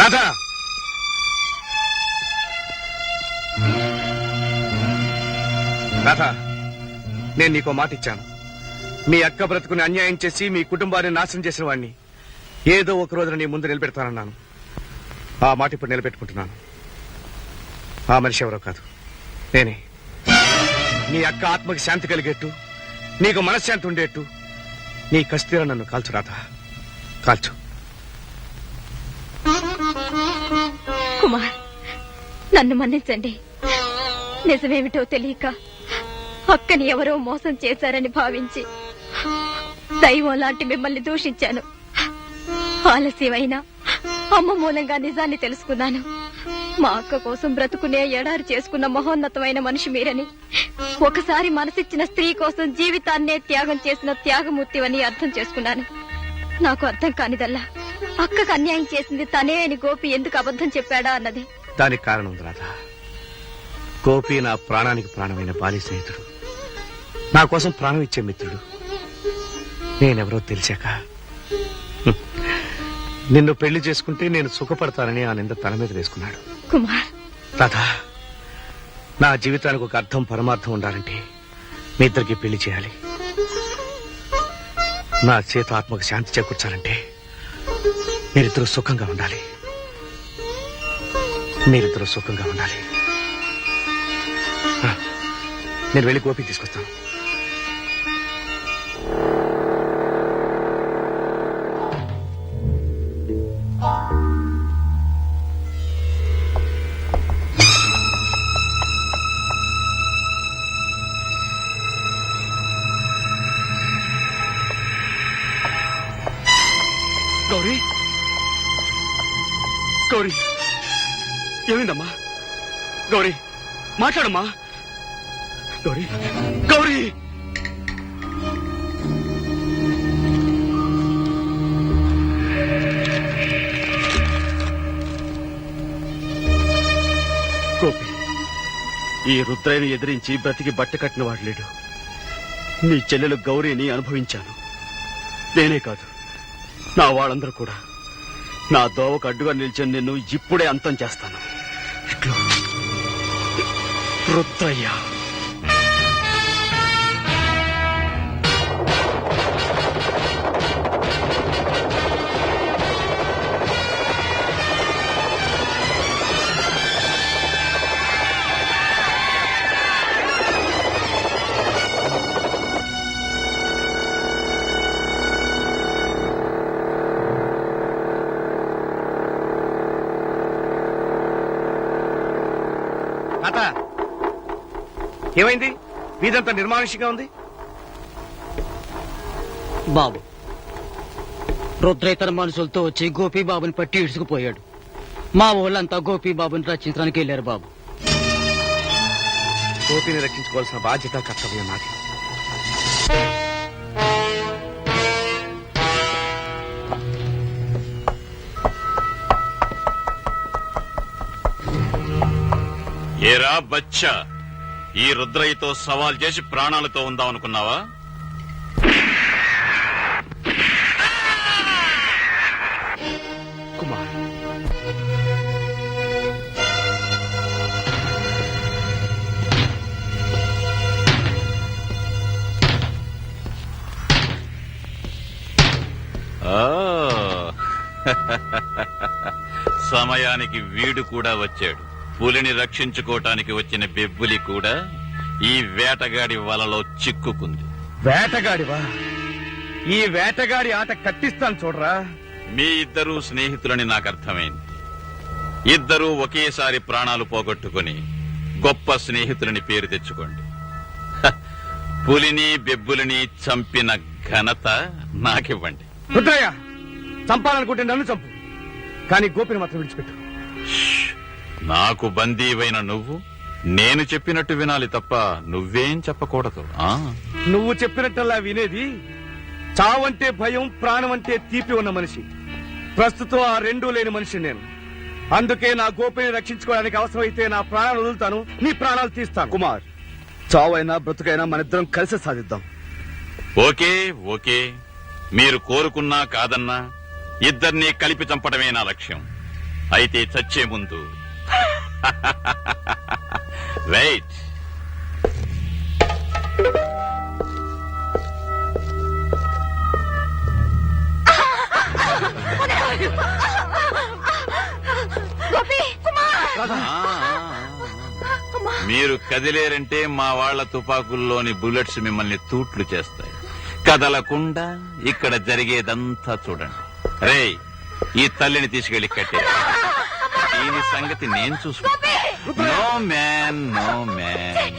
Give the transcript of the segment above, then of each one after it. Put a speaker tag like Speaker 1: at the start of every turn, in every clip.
Speaker 1: రాధా, రాధా, నేను నీకో మాట ఇచ్చాను. మీ అక్క బ్రతుకుని అన్యాయం చేసి మీ కుటుంబాన్ని నాశనం చేసిన వాడిని ఏదో ఒక రోజున నీ ముందు నిలబెడతానన్నాను. ఆ మాట ఇప్పుడు నిలబెట్టుకుంటున్నాను. ఆ మనిషి ఎవరో కాదు, నేనే. నీ అక్క ఆత్మకి శాంతి కలిగేట్టు, నీకు మనశ్శాంతి ఉండేట్టు నీ కస్తీరా నన్ను కాల్చు రాధా, కాల్చు.
Speaker 2: కుమార్, నన్ను మన్నించండి. నిజమేమిటో తెలియక అక్కని ఎవరో మోసం చేశారని భావించి దైవం లాంటి మిమ్మల్ని దూషించాను. ఆలస్యమైనా అమ్మ మూలంగా నిజాన్ని తెలుసుకున్నాను. మా అక్క కోసం బ్రతుకునే ఎడారి చేసుకున్న మహోన్నతమైన మనిషి మీరని, ఒకసారి మనసిచ్చిన స్త్రీ కోసం జీవితాన్నే త్యాగం చేసిన త్యాగమూర్తివని అర్థం చేసుకున్నాను. నాకు అర్థం కానిదల్లా అక్కకు అన్యాయం చేసింది తనే అని గోపి ఎందుకు అబద్ధం చెప్పాడా అన్నది.
Speaker 1: దానికి కారణం ఉంది రాధా. గోపి నా ప్రాణానికి ప్రాణమైన బాల్య స్నేహితుడు, నా కోసం ప్రాణం ఇచ్చే మిత్రుడు. నేనెవరో తెలిసాక నిన్ను పెళ్లి చేసుకుంటే నేను సుఖపడతానని ఆ నింద తన మీద వేసుకున్నాడు.
Speaker 2: కుమార్,
Speaker 1: రాధా, నా జీవితానికి ఒక అర్థం పరమార్థం ఉండాలంటే మీ ఇద్దరికి పెళ్లి చేయాలి. నా చేత ఆత్మకు శాంతి చేకూర్చాలంటే మీరిద్దరూ సుఖంగా ఉండాలి. మీరిద్దరూ సుఖంగా ఉండాలి. నేను వెళ్ళి గోపి తీసుకొస్తాను. గౌరీ, గౌరీ, ఏమైందమ్మా? గౌరీ, మాట్లాడమ్మా. గౌరీ, గౌరీ, గోపి, ఈ రుద్రాయిని ఎదిరించి బ్రతికి బట్ట కట్టిన వాడు లేడు. నీ చెల్లెలు గౌరీని అనుభవించాను. నేనే కాదు, నా వాళ్ళందరూ కూడా. నా దోవకు అడ్డుగా నిలిచిన నిన్ను ఇప్పుడే అంతం చేస్తాను. ఇట్లు రుద్రయ్య. తాత, ఏమైంది? వీధంతా నిర్మానుషిగా ఉంది.
Speaker 3: బాబు, రుద్రయ్య తన మనుషులతో వచ్చి గోపి బాబుని పట్టి ఇడుచుకుపోయాడు. మా ఊళ్ళంతా గోపి బాబుని రక్షించడానికి వెళ్ళారు. బాబు,
Speaker 1: గోపిని రక్షించుకోవాల్సిన బాధ్యత, కర్తవ్యం నాది.
Speaker 4: ఏరా బచ్చా, ఈ రుద్రయ్యతో సవాల్ చేసి ప్రాణాలతో ఉందాం అనుకున్నావా?
Speaker 1: కుమార్,
Speaker 4: సమయానికి వీడు కూడా వచ్చాడు. పులిని రక్షించుకోవటానికి వచ్చిన బెబ్బులి కూడా ఈ వేటగాడి వలలో చిక్కుకుంది.
Speaker 1: వేటగాడివా? ఈ వేటగాడి ఆట కట్టిస్తాను చూడరా.
Speaker 4: మీ ఇద్దరూ స్నేహితులని నాకు అర్థమైంది. ఇద్దరూ ఒకేసారి ప్రాణాలు పోగొట్టుకుని గొప్ప స్నేహితులని పేరు తెచ్చుకోండి. పులిని బెబ్బులిని చంపిన ఘనత నాకివ్వండి.
Speaker 1: రుద్రయ్య, చంపాలనుకుంటే నన్ను చంపు, కానీ గోపిని మాత్రం విడిచిపెట్టు.
Speaker 4: నాకు బందీవైన నువ్వు నేను చెప్పినట్టు వినాలి తప్ప నువ్వేం చెప్పకూడదు.
Speaker 1: నువ్వు చెప్పినట్టల్లా వినేది చావంటే భయం, ప్రాణం అంటే తీపి ఉన్న మనిషి. ప్రస్తుతం ఆ రెండూ లేని మనిషి నేను. అందుకే నా గోపిని రక్షించుకోవడానికి అవసరమైతే నా ప్రాణాలు వదులుతాను, నీ ప్రాణాలు తీస్తాను. కుమార్, చావైనా బ్రతుకైనా మనిద్దరం కలిసి సాధిద్దాం.
Speaker 4: ఓకే ఓకే, మీరు కోరుకున్నా కాదన్నా ఇద్దరినీ కలిపి చంపడమే నా లక్ష్యం. అయితే చచ్చే ముందు వెయిట్. మీరు కదిలేరంటే మా వాళ్ల తుపాకుల్లోని బుల్లెట్స్ మిమ్మల్ని తూట్లు చేస్తాయి. కదలకుండా ఇక్కడ జరిగేదంతా చూడండి. రేయ్, ఈ తల్లిని తీసుకెళ్లి కట్టే. దీని సంగతి నేను చూసుకుంటా. No man, no man.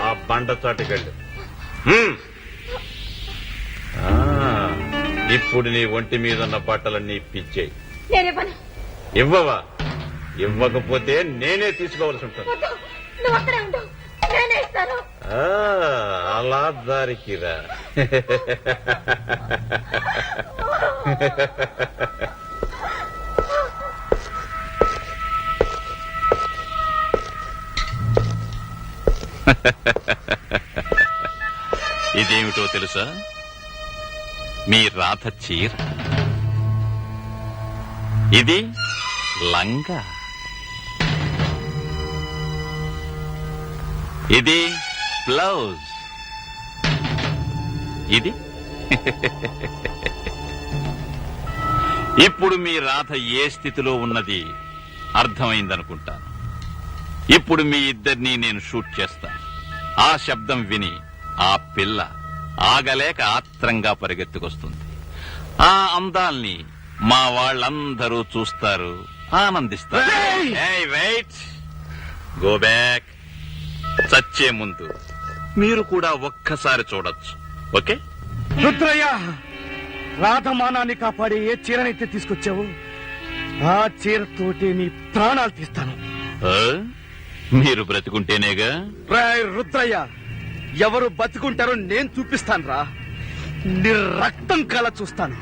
Speaker 4: ఆ బండ చాటుకెళ్ళు. ఇప్పుడు నీ ఒంటి మీద ఉన్న బట్టలన్నీ ఇప్పించేయి.
Speaker 2: నేనివ్వను.
Speaker 4: ఇవ్వవా? ఇవ్వకపోతే నేనే తీసుకోవాల్సి ఉంటుంది.
Speaker 2: నువ్వు అక్కడే ఉండు, నేనే ఇస్తాను.
Speaker 4: అలా దారికిరా. ఇదేమిటో తెలుసా? మీ రాధ చీర, ఇది లంగా, ఇది బ్లౌజ్, ఇది ఇప్పుడు మీ రాధ ఏ స్థితిలో ఉన్నది అర్థమైందనుకుంటాను. ఇప్పుడు మీ ఇద్దరినీ నేను షూట్ చేస్తాను. ఆ శబ్దం విని ఆ పిల్ల ఆగలేక ఆత్రంగా పరిగెత్తుకొస్తుంది. ఆ అందాల్ని మా వాళ్ళందరూ చూస్తారు, ఆనందిస్తారు. Wait, go back. చచ్చే ముందు మీరు కూడా ఒక్కసారి చూడొచ్చు. ఓకే?
Speaker 1: రుద్రయ్య, రాధమానాన్ని కాపాడే ఏ చీరనైతే తీసుకొచ్చావు ఆ చీరతోటి నీ ప్రాణాలు తీస్తాను.
Speaker 4: మీరు బ్రతుకుంటేనేగా.
Speaker 1: రాయ్ రుద్రయ్య, ఎవరు బతుకుంటారో నేను చూపిస్తాను రా. నీ రక్తం కల చూస్తాను.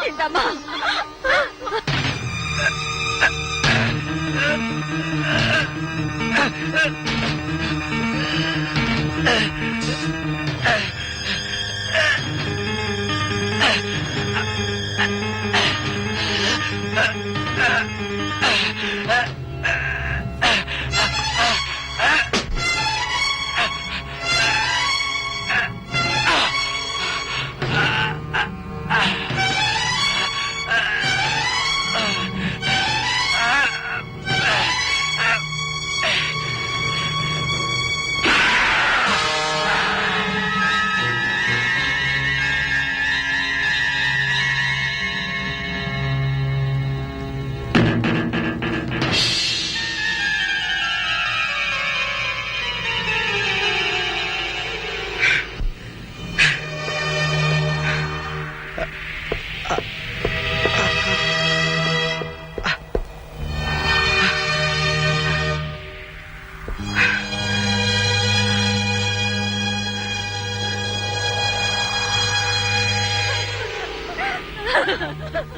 Speaker 2: ఇందమ్మా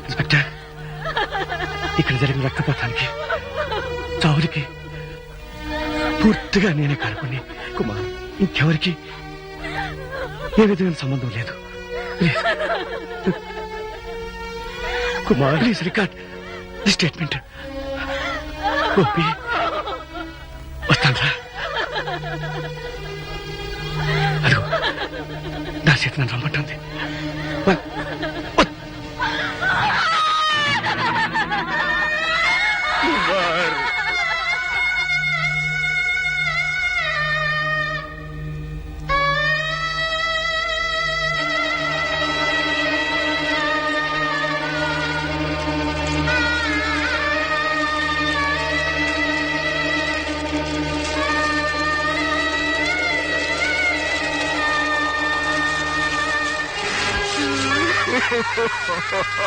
Speaker 1: ఇన్స్పెక్టర్, ఇక్కడ జరిగిన రక్తపాతానికి చావులకి పూర్తిగా నేనే కారకుని. కుమార్, ఇంకెవరికి ఏ విధమైన సంబంధం లేదు. Please Kumar, please record the statement. Gopi, వస్తాను. అదిగో నా చేతి నన్ను రమ్మంటుంది.
Speaker 5: Ha ha ha ha ha!